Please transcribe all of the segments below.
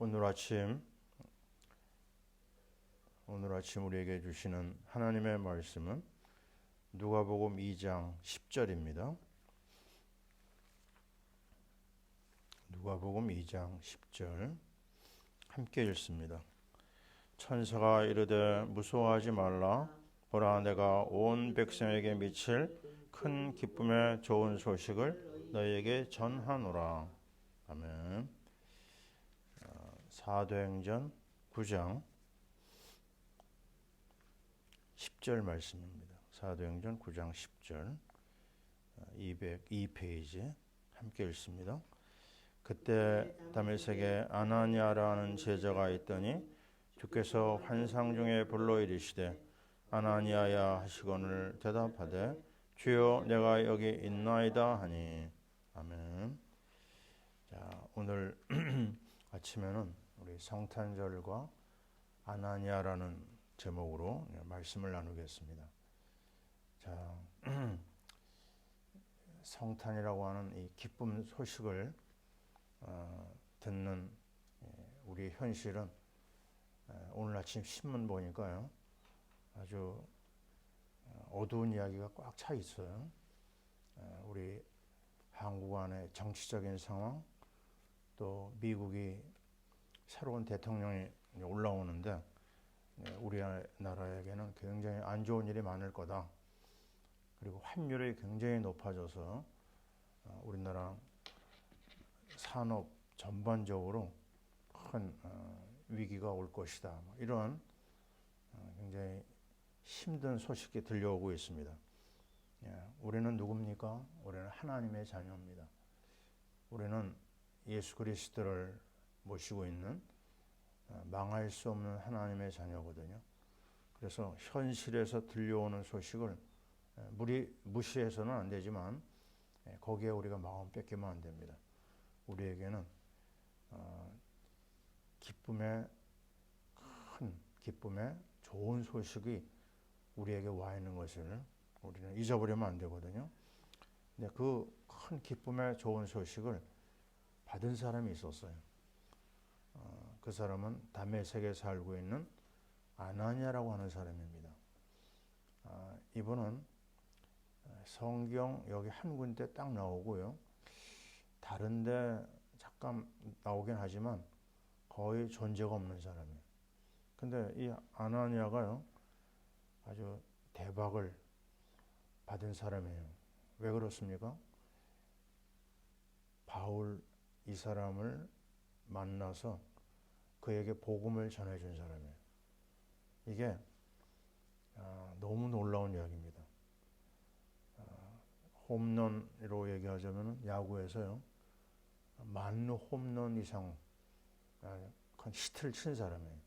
오늘 아침 우리에게 주시는 하나님의 말씀은 누가복음 2장 10절입니다. 누가복음 2장 10절 함께 읽습니다. 천사가 이르되 무서워하지 말라. 보라, 내가 온 백성에게 미칠 큰 기쁨의 좋은 소식을 너희에게 전하노라. 아멘. 사도행전 9장 10절 말씀입니다. 사도행전 9장 10절 202페이지 함께 읽습니다. 그때 다메섹에 아나니아라는 제자가 있더니 주께서 환상 중에 불러 이르시되 아나니아야 하시거늘 대답하되 주여 내가 여기 있나이다 하니. 아멘. 자, 오늘 아침에는 우리 성탄절과 아나니아라는 제목으로 말씀을 나누겠습니다. 자, 성탄이라고 하는 이 기쁨 소식을 듣는 우리 현실은 오늘 아침 신문 보니까요, 아주 어두운 이야기가 꽉 차 있어요. 우리 한국 안의 정치적인 상황, 또 미국이 새로운 대통령이 올라오는데 우리나라에게는 굉장히 안 좋은 일이 많을 거다. 그리고 환율이 굉장히 높아져서 우리나라 산업 전반적으로 큰 위기가 올 것이다. 이런 굉장히 힘든 소식이 들려오고 있습니다. 우리는 누굽니까? 우리는 하나님의 자녀입니다. 우리는 예수 그리스도를 모시고 있는 망할 수 없는 하나님의 자녀거든요. 그래서 현실에서 들려오는 소식을 무시해서는 안 되지만 거기에 우리가 마음 뺏기면 안 됩니다. 우리에게는 큰 기쁨의 좋은 소식이 우리에게 와 있는 것을 우리는 잊어버리면 안 되거든요. 근데 그 큰 기쁨의 좋은 소식을 받은 사람이 있었어요. 그 사람은 다메섹에 살고 있는 아나니아라고 하는 사람입니다. 이분은 성경 여기 한 군데 딱 나오고요. 다른데 잠깐 나오긴 하지만 거의 존재가 없는 사람이에요. 근데 이 아나니아가요, 아주 대박을 받은 사람이에요. 왜 그렇습니까? 바울 이 사람을 만나서 그에게 복음을 전해준 사람이에요. 이게 너무 놀라운 이야기입니다. 홈런으로 얘기하자면 야구에서요, 만루 홈런 이상 큰 히트를 친 사람이에요.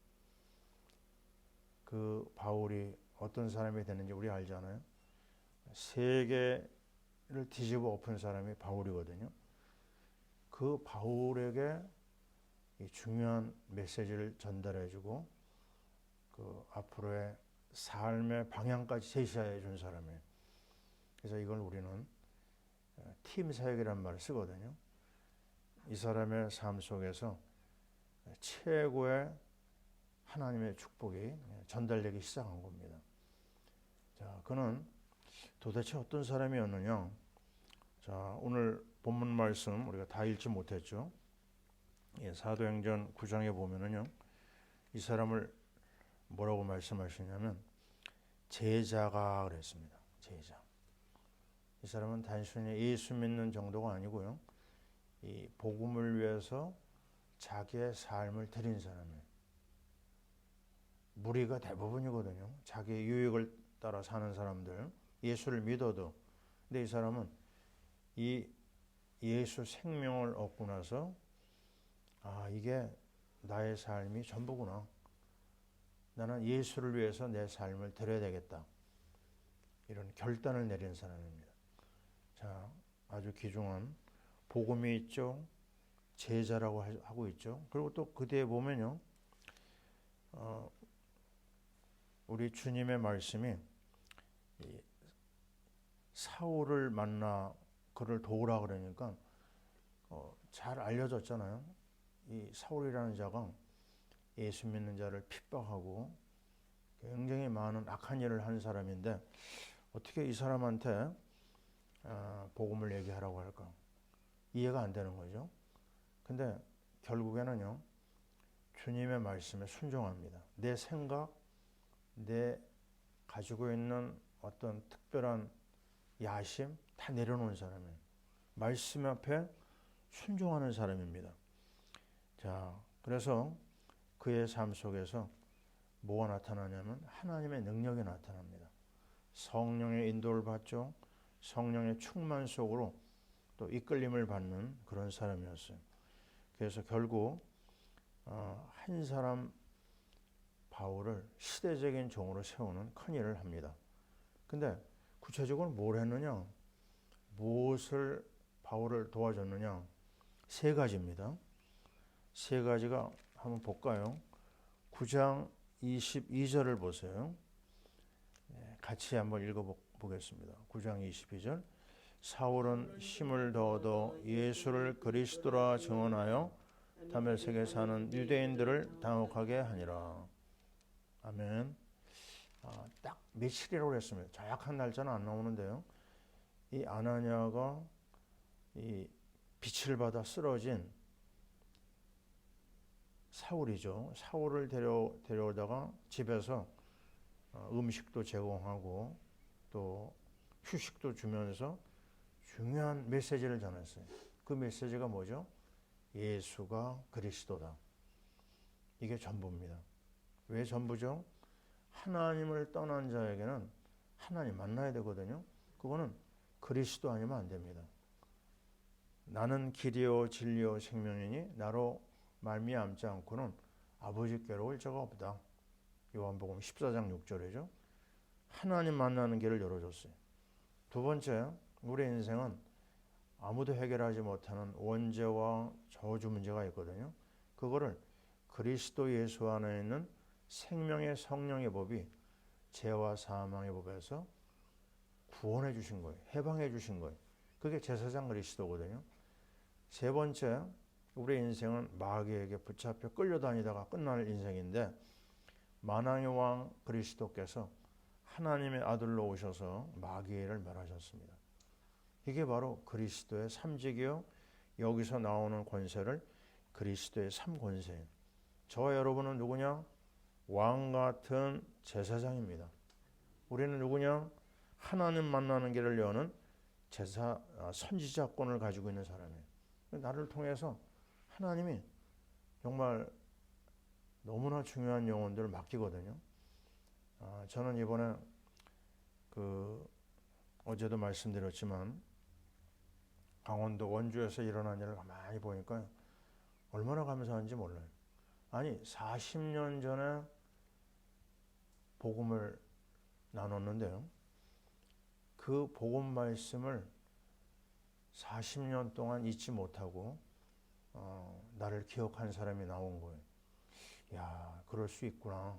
그 바울이 어떤 사람이 되는지 우리 알잖아요. 세계를 뒤집어 엎은 사람이 바울이거든요. 그 바울에게 이 중요한 메시지를 전달해주고 그 앞으로의 삶의 방향까지 제시해 준 사람이에요. 그래서 이걸 우리는 팀 사역이라는 말을 쓰거든요. 이 사람의 삶 속에서 최고의 하나님의 축복이 전달되기 시작한 겁니다. 자, 그는 도대체 어떤 사람이었느냐? 자, 오늘 본문 말씀 우리가 다 읽지 못했죠. 사도행전 9장에 보면은요, 이 사람을 뭐라고 말씀하시냐면 제자가 그랬습니다. 제자. 이 사람은 단순히 예수 믿는 정도가 아니고요, 이 복음을 위해서 자기의 삶을 드린 사람이에요. 무리가 대부분이거든요. 자기 유익을 따라 사는 사람들, 예수를 믿어도. 근데 이 사람은 이 예수 생명을 얻고 나서 이게 나의 삶이 전부구나. 나는 예수를 위해서 내 삶을 드려야 되겠다. 이런 결단을 내린 사람입니다. 자, 아주 귀중한 복음이 있죠. 제자라고 하고 있죠. 그리고 또 그 뒤에 보면요, 우리 주님의 말씀이 사울을 만나 그를 도우라 그러니까 잘 알려졌잖아요. 이 사울이라는 자가 예수 믿는 자를 핍박하고 굉장히 많은 악한 일을 한 사람인데 어떻게 이 사람한테 복음을 얘기하라고 할까? 이해가 안 되는 거죠. 근데 결국에는요, 주님의 말씀에 순종합니다. 내 생각, 내 가지고 있는 어떤 특별한 야심 다 내려놓은 사람이에요. 말씀 앞에 순종하는 사람입니다. 자, 그래서 그의 삶 속에서 뭐가 나타나냐면 하나님의 능력이 나타납니다. 성령의 인도를 받죠. 성령의 충만 속으로 또 이끌림을 받는 그런 사람이었어요. 그래서 결국 한 사람 바울을 시대적인 종으로 세우는 큰 일을 합니다. 근데 구체적으로 뭘 했느냐? 무엇을 바울을 도와줬느냐? 세 가지입니다. 세 가지가 한번 볼까요? 9장 22절을 보세요. 같이 한번 읽어보겠습니다. 9장 22절. 사울은 힘을 더얻어 예수를 그리스도라 증언하여 다메섹에 사는 유대인들을 당혹하게 하니라. 아멘. 딱 며칠이라고 했습니다. 정확한 날짜는 안 나오는데요. 이 아나니아가 이 빛을 받아 쓰러진 사울이죠. 사울을 데려오다가 집에서 음식도 제공하고 또 휴식도 주면서 중요한 메시지를 전했어요. 그 메시지가 뭐죠? 예수가 그리스도다. 이게 전부입니다. 왜 전부죠? 하나님을 떠난 자에게는 하나님 만나야 되거든요. 그거는 그리스도 아니면 안 됩니다. 나는 길이요 진리요 생명이니 나로 말미암지 않고는 아버지께로 올 자가 없다. 요한복음 14장 6절이죠. 하나님 만나는 길을 열어줬어요. 두 번째, 우리 인생은 아무도 해결하지 못하는 원죄와 저주 문제가 있거든요. 그거를 그리스도 예수 안에 있는 생명의 성령의 법이 죄와 사망의 법에서 구원해 주신 거예요. 해방해 주신 거예요. 그게 제사장 그리스도거든요. 세 번째, 우리 인생은 마귀에게 붙잡혀 끌려다니다가 끝날 인생인데 만왕의 왕 그리스도께서 하나님의 아들로 오셔서 마귀를 멸하셨습니다. 이게 바로 그리스도의 삼직이요. 여기서 나오는 권세를 그리스도의 삼권세예요. 저와 여러분은 누구냐? 왕 같은 제사장입니다. 우리는 누구냐? 하나님 만나는 길을 여는 선지자권을 가지고 있는 사람이에요. 나를 통해서 하나님이 정말 너무나 중요한 영혼들을 맡기거든요. 저는 이번에 어제도 말씀드렸지만 강원도 원주에서 일어난 일을 가만히 보니까 얼마나 감사한지 몰라요. 아니 40년 전에 복음을 나눴는데요. 그 복음 말씀을 40년 동안 잊지 못하고 나를 기억한 사람이 나온 거예요. 야, 그럴 수 있구나.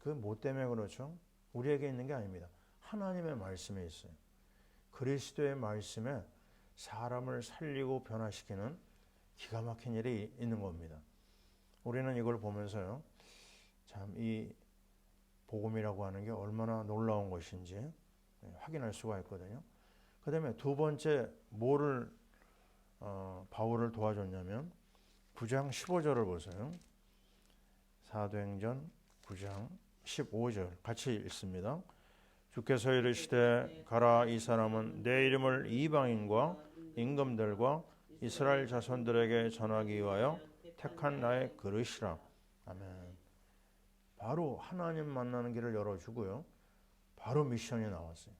그 뭐 때문에 그렇죠? 우리에게 있는 게 아닙니다. 하나님의 말씀에 있어요. 그리스도의 말씀에 사람을 살리고 변화시키는 기가 막힌 일이 있는 겁니다. 우리는 이걸 보면서요. 참 이 복음이라고 하는 게 얼마나 놀라운 것인지 확인할 수가 있거든요. 그 다음에 두 번째 뭐를 바울을 도와줬냐면 9장 15절을 보세요. 사도행전 9장 15절 같이 읽습니다. 주께서 이르시되 가라 이 사람은 내 이름을 이방인과 임금들과 이스라엘 자손들에게 전하기 위하여 택한 나의 그릇이라. 아멘. 바로 하나님 만나는 길을 열어주고요. 바로 미션이 나왔어요.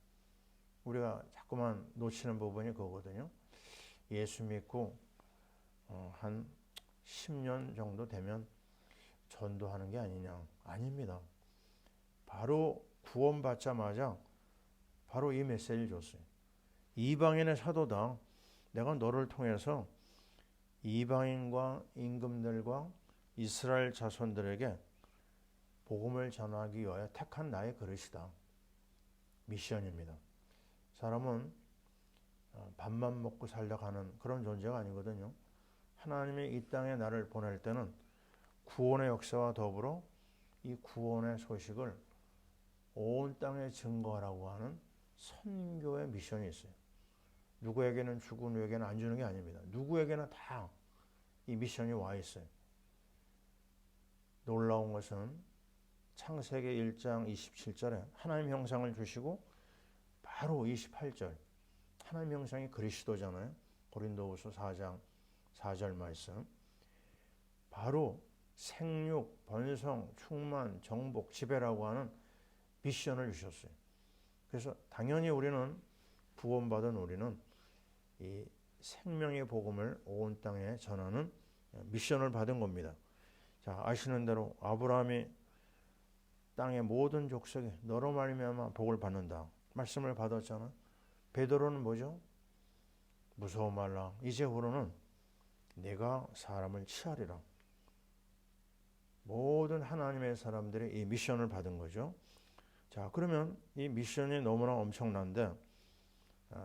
우리가 자꾸만 놓치는 부분이 그거거든요. 예수 믿고 한 10년 정도 되면 전도하는 게 아니냐. 아닙니다. 바로 구원받자마자 바로 이 메시지를 줬어요. 이방인의 사도다. 내가 너를 통해서 이방인과 임금들과 이스라엘 자손들에게 복음을 전하기 위하여 택한 나의 그릇이다. 미션입니다. 사람은 밥만 먹고 살다 가는 그런 존재가 아니거든요. 하나님이 이 땅에 나를 보낼 때는 구원의 역사와 더불어 이 구원의 소식을 온 땅에 증거하라고 하는 선교의 미션이 있어요. 누구에게는 주고 누구에게는 안 주는 게 아닙니다. 누구에게나 다 이 미션이 와 있어요. 놀라운 것은 창세기 1장 27절에 하나님 형상을 주시고 바로 28절 하나님 형상이 그리스도잖아요. 고린도후서 4장 4절 말씀. 바로 생육, 번성, 충만, 정복, 지배라고 하는 미션을 주셨어요. 그래서 당연히 우리는 구원받은 우리는 이 생명의 복음을 온 땅에 전하는 미션을 받은 겁니다. 자, 아시는 대로 아브라함이 땅의 모든 족속이 너로 말미암아 복을 받는다 말씀을 받았잖아. 베드로는 뭐죠? 무서워 말라. 이제후로는 내가 사람을 치하리라. 모든 하나님의 사람들이 이 미션을 받은 거죠. 자, 그러면 이 미션이 너무나 엄청난데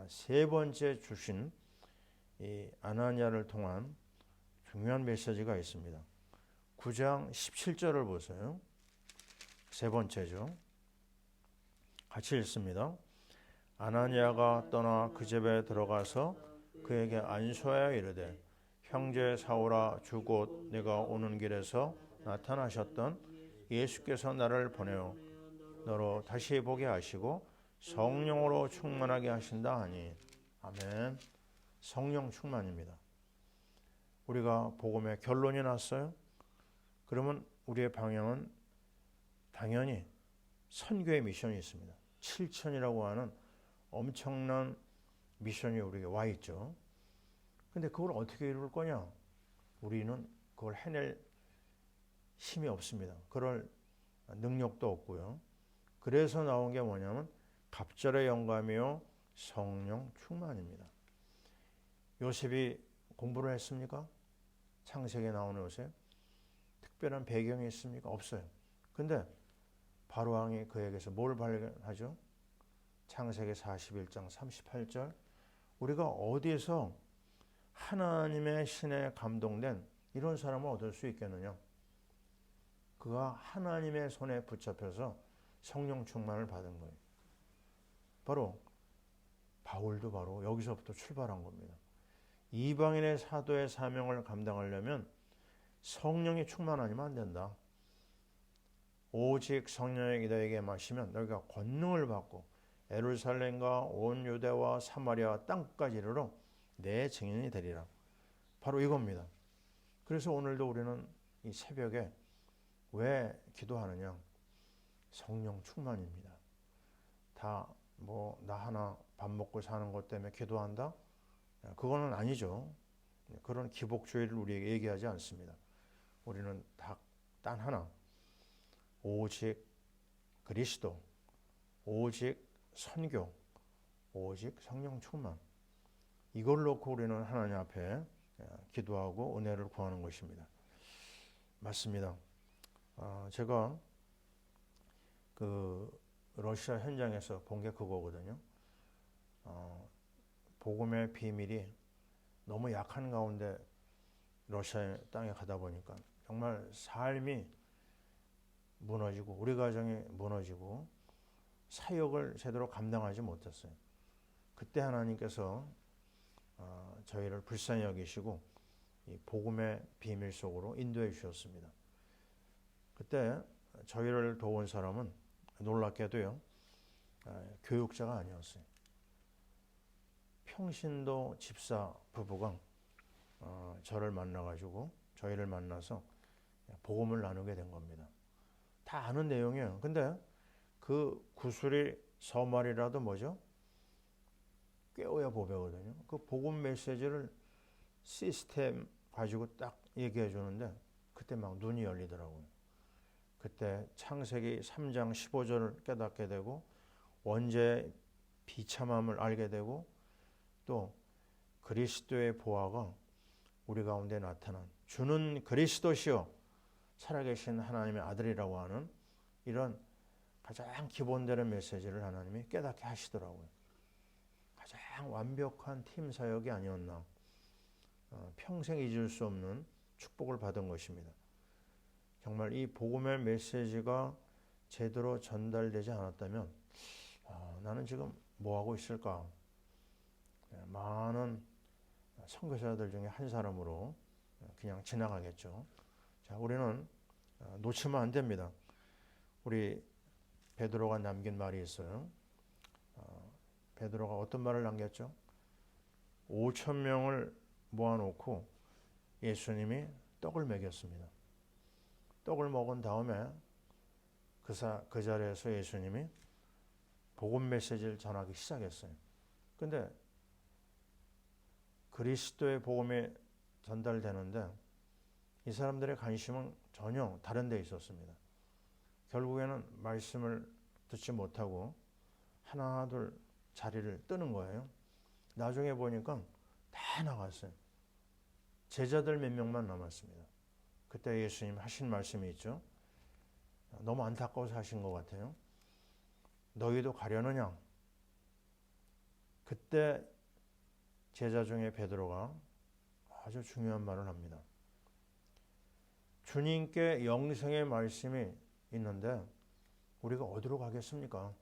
세 번째 주신 이 아나니아를 통한 중요한 메시지가 있습니다. 9장 17절을 보세요. 세 번째죠. 같이 읽습니다. 아나니아가 떠나 그 집에 들어가서 그에게 안수하여 이르되 형제 사울아 주 곧 내가 오는 길에서 나타나셨던 예수께서 나를 보내어 너로 다시 보게 하시고 성령으로 충만하게 하신다 하니. 아멘. 성령 충만입니다. 우리가 복음의 결론이 났어요. 그러면 우리의 방향은 당연히 선교의 미션이 있습니다. 7천이라고 하는 엄청난 미션이 우리에게 와 있죠. 근데 그걸 어떻게 이룰 거냐? 우리는 그걸 해낼 힘이 없습니다. 그럴 능력도 없고요. 그래서 나온 게 뭐냐면 갑절의 영감이요 성령 충만입니다. 요셉이 공부를 했습니까? 창세기에 나오는 요셉? 특별한 배경이 있습니까? 없어요. 근데 바로왕이 그에게서 뭘 발견하죠? 창세기 41장 38절. 우리가 어디에서 하나님의 신에 감동된 이런 사람을 얻을 수 있겠느냐? 그가 하나님의 손에 붙잡혀서 성령 충만을 받은 거예요. 바로 바울도 바로 여기서부터 출발한 겁니다. 이방인의 사도의 사명을 감당하려면 성령이 충만하면 안 된다. 오직 성령이 너에게 마시면 너희가 권능을 받고 예루살렘과 온 유대와 사마리아 땅까지 이르러 내 증인이 되리라. 바로 이겁니다. 그래서 오늘도 우리는 이 새벽에 왜 기도하느냐? 성령 충만입니다. 다 뭐 나 하나 밥 먹고 사는 것 때문에 기도한다? 그거는 아니죠. 그런 기복주의를 우리에게 얘기하지 않습니다. 우리는 단 하나, 오직 그리스도, 오직 선교, 오직 성령 충만. 이걸 놓고 우리는 하나님 앞에 기도하고 은혜를 구하는 것입니다. 맞습니다. 제가 그 러시아 현장에서 본 게 그거거든요. 복음의 비밀이 너무 약한 가운데 러시아 땅에 가다 보니까 정말 삶이 무너지고 우리 가정이 무너지고 사역을 제대로 감당하지 못했어요. 그때 하나님께서 저희를 불쌍히 여기시고 이 복음의 비밀 속으로 인도해 주셨습니다. 그때 저희를 도운 사람은 놀랍게도요, 교육자가 아니었어요. 평신도 집사 부부가 저를 만나가지고 저희를 만나서 복음을 나누게 된 겁니다. 다 아는 내용이에요. 근데 그 구슬이 서말이라도 뭐죠? 꿰어야 보배거든요. 그 복음 메시지를 시스템 가지고 딱 얘기해 주는데 그때 막 눈이 열리더라고요. 그때 창세기 3장 15절을 깨닫게 되고 원죄의 비참함을 알게 되고 또 그리스도의 보화가 우리 가운데 나타난 주는 그리스도시요 살아계신 하나님의 아들이라고 하는 이런 가장 기본되는 메시지를 하나님이 깨닫게 하시더라고요. 가장 완벽한 팀 사역이 아니었나. 평생 잊을 수 없는 축복을 받은 것입니다. 정말 이 복음의 메시지가 제대로 전달되지 않았다면 나는 지금 뭐 하고 있을까? 많은 선교사들 중에 한 사람으로 그냥 지나가겠죠. 자, 우리는 놓치면 안 됩니다. 우리 베드로가 남긴 말이 있어요. 베드로가 어떤 말을 남겼죠? 5천 명을 모아놓고 예수님이 떡을 먹였습니다. 떡을 먹은 다음에 그 자리에서 예수님이 복음 메시지를 전하기 시작했어요. 근데 그리스도의 복음이 전달되는데 이 사람들의 관심은 전혀 다른 데 있었습니다. 결국에는 말씀을 듣지 못하고 하나둘 자리를 뜨는 거예요. 나중에 보니까 다 나갔어요. 제자들 몇 명만 남았습니다. 그때 예수님 하신 말씀이 있죠. 너무 안타까워서 하신 것 같아요. 너희도 가려느냐? 그때 제자 중에 베드로가 아주 중요한 말을 합니다. 주님께 영생의 말씀이 있는데 우리가 어디로 가겠습니까?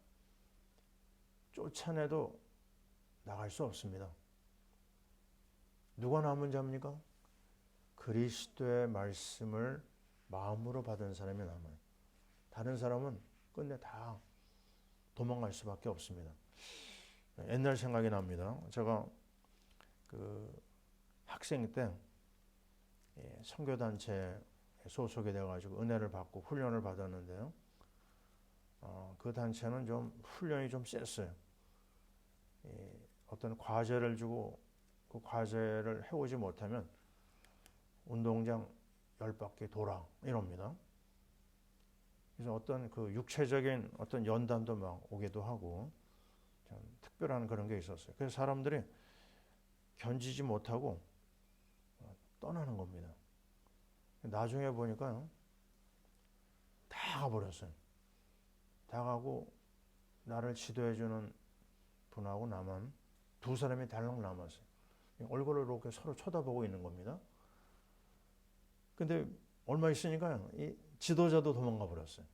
쫓아내도 나갈 수 없습니다. 누가 남은 자입니까? 그리스도의 말씀을 마음으로 받은 사람이 남아요. 다른 사람은 끝내 다 도망갈 수밖에 없습니다. 옛날 생각이 납니다. 제가 그 학생 때 선교단체에 소속이 되어가지고 은혜를 받고 훈련을 받았는데요. 그 단체는 좀 훈련이 좀 셌어요. 어떤 과제를 주고 그 과제를 해오지 못하면 운동장 10바퀴 돌아 이럽니다. 그래서 어떤 그 육체적인 어떤 연단도 막 오기도 하고 좀 특별한 그런 게 있었어요. 그래서 사람들이 견디지 못하고 떠나는 겁니다. 나중에 보니까요, 다 가버렸어요. 다 가고 나를 지도해주는 분하고 나만 두 사람이 달랑 남았어요. 얼굴을 이렇게 서로 쳐다보고 있는 겁니다. 근데 얼마 있으니까요, 이 지도자도 도망가 버렸어요.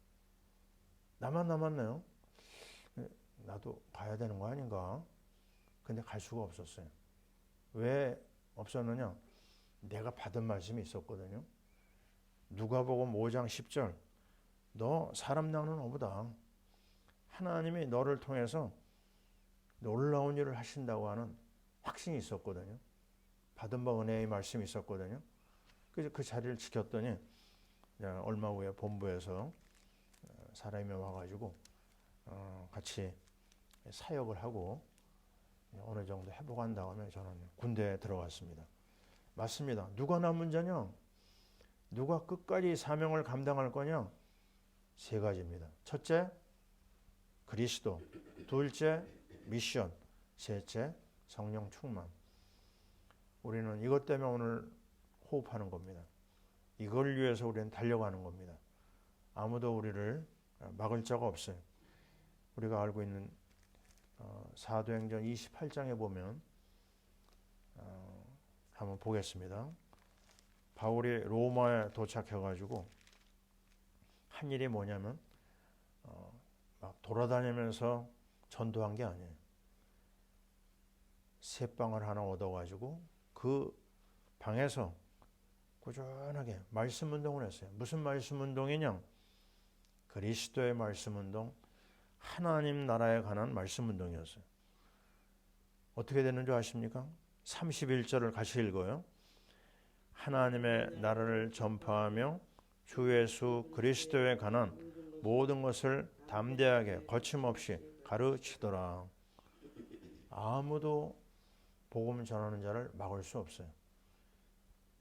나만 남았네요. 나도 가야 되는 거 아닌가? 근데 갈 수가 없었어요. 왜 없었느냐? 내가 받은 말씀이 있었거든요. 누가복음 5장 10절 너 사람 낚는 어부다. 하나님이 너를 통해서 놀라운 일을 하신다고 하는 확신이 있었거든요. 받은 바 은혜의 말씀이 있었거든요. 그래서 그 자리를 지켰더니 얼마 후에 본부에서 사람이 와가지고 같이 사역을 하고 어느 정도 회복한 다음에 저는 군대에 들어갔습니다. 맞습니다. 누가 남은 자냐? 누가 끝까지 사명을 감당할 거냐? 세 가지입니다. 첫째, 그리스도. 둘째, 미션. 셋째, 성령 충만. 우리는 이것 때문에 오늘 호흡하는 겁니다. 이걸 위해서 우리는 달려가는 겁니다. 아무도 우리를 막을 자가 없어요. 우리가 알고 있는 사도행전 28장에 보면 한번 보겠습니다. 바울이 로마에 도착해가지고 한 일이 뭐냐면 막 돌아다니면서 전도한 게 아니에요. 새방을 하나 얻어가지고 그 방에서 꾸준하게 말씀 운동을 했어요. 무슨 말씀 운동이냐? 그리스도의 말씀 운동, 하나님 나라에 관한 말씀 운동이었어요. 어떻게 되는 줄 아십니까? 31절을 같이 읽어요. 하나님의 나라를 전파하며 주 예수 그리스도에 관한 모든 것을 담대하게 거침없이 가르치더라. 아무도 복음 전하는 자를 막을 수 없어요.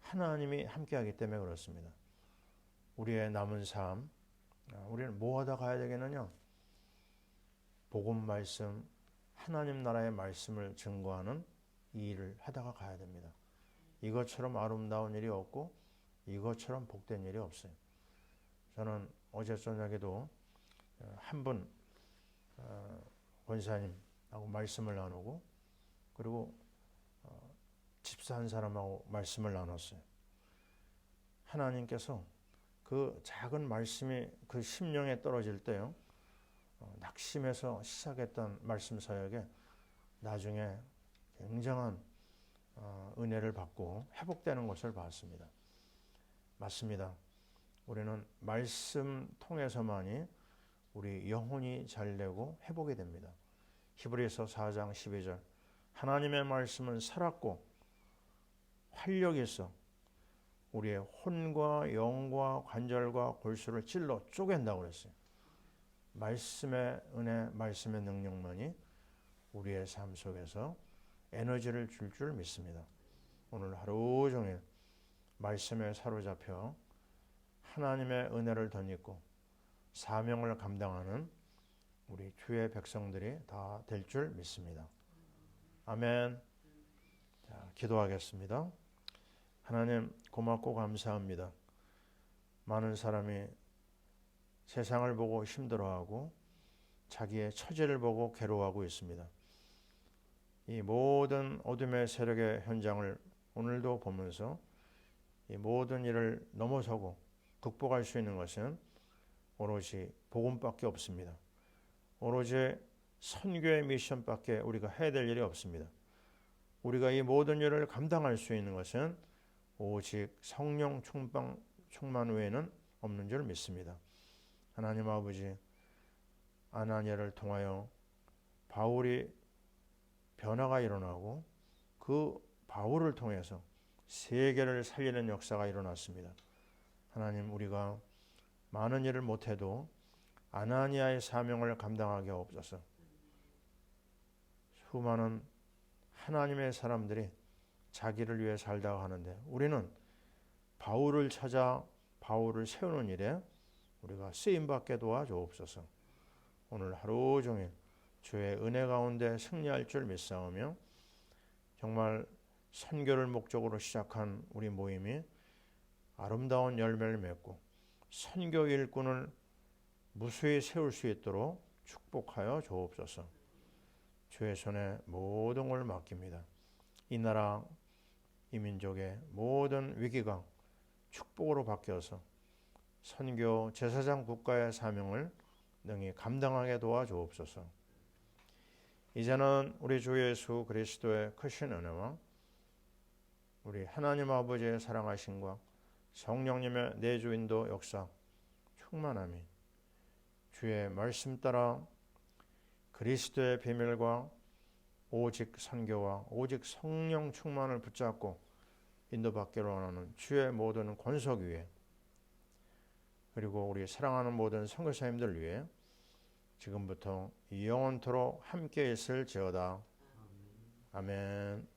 하나님이 함께하기 때문에 그렇습니다. 우리의 남은 삶, 우리는 뭐 하다 가야 되겠느냐? 복음 말씀, 하나님 나라의 말씀을 증거하는 이 일을 하다가 가야 됩니다. 이것처럼 아름다운 일이 없고 이것처럼 복된 일이 없어요. 저는 어제 저녁에도 한 분 권사님하고 말씀을 나누고 그리고 집사 한 사람하고 말씀을 나눴어요. 하나님께서 그 작은 말씀이 그 심령에 떨어질 때요, 낙심해서 시작했던 말씀 사역에 나중에 굉장한 은혜를 받고 회복되는 것을 봤습니다. 맞습니다. 우리는 말씀 통해서만이 우리 영혼이 잘되고 회복이 됩니다. 히브리서 4장 12절 하나님의 말씀은 살았고 활력이 있어 우리의 혼과 영과 관절과 골수를 찔러 쪼갠다고 그랬어요. 말씀의 은혜, 말씀의 능력만이 우리의 삶 속에서 에너지를 줄 믿습니다. 오늘 하루 종일 말씀에 사로잡혀 하나님의 은혜를 덧입고 사명을 감당하는 우리 주의 백성들이 다 될 줄 믿습니다. 아멘. 자, 기도하겠습니다. 하나님 고맙고 감사합니다. 많은 사람이 세상을 보고 힘들어하고 자기의 처지를 보고 괴로워하고 있습니다. 이 모든 어둠의 세력의 현장을 오늘도 보면서 이 모든 일을 넘어서고 극복할 수 있는 것은 오로지 복음밖에 없습니다. 오로지 선교의 미션밖에 우리가 해야 될 일이 없습니다. 우리가 이 모든 일을 감당할 수 있는 것은 오직 성령 충만 외에는 없는 줄 믿습니다. 하나님 아버지, 아나니아를 통하여 바울이 변화가 일어나고 그 바울을 통해서 세계를 살리는 역사가 일어났습니다. 하나님, 우리가 많은 일을 못해도 아나니아의 사명을 감당하게 하옵소서. 수많은 하나님의 사람들이 자기를 위해 살다가 하는데 우리는 바울을 찾아 바울을 세우는 일에 우리가 쓰임받게 도와주옵소서. 오늘 하루 종일 주의 은혜 가운데 승리할 줄 믿사오며 정말 선교를 목적으로 시작한 우리 모임이 아름다운 열매를 맺고 선교 일꾼을 무수히 세울 수 있도록 축복하여 주옵소서. 주의 손에 모든 걸 맡깁니다. 이 나라, 이 민족의 모든 위기가 축복으로 바뀌어서 선교 제사장 국가의 사명을 능히 감당하게 도와주옵소서. 이제는 우리 주 예수 그리스도의 크신 은혜와 우리 하나님 아버지의 사랑하심과 성령님의 내주인도 역사 충만함이 주의 말씀 따라 그리스도의 비밀과 오직 선교와 오직 성령 충만을 붙잡고 인도받기로 원하는 주의 모든 권속 위에 그리고 우리 사랑하는 모든 선교사님들 위해 지금부터 영원토록 함께 있을지어다. 아멘.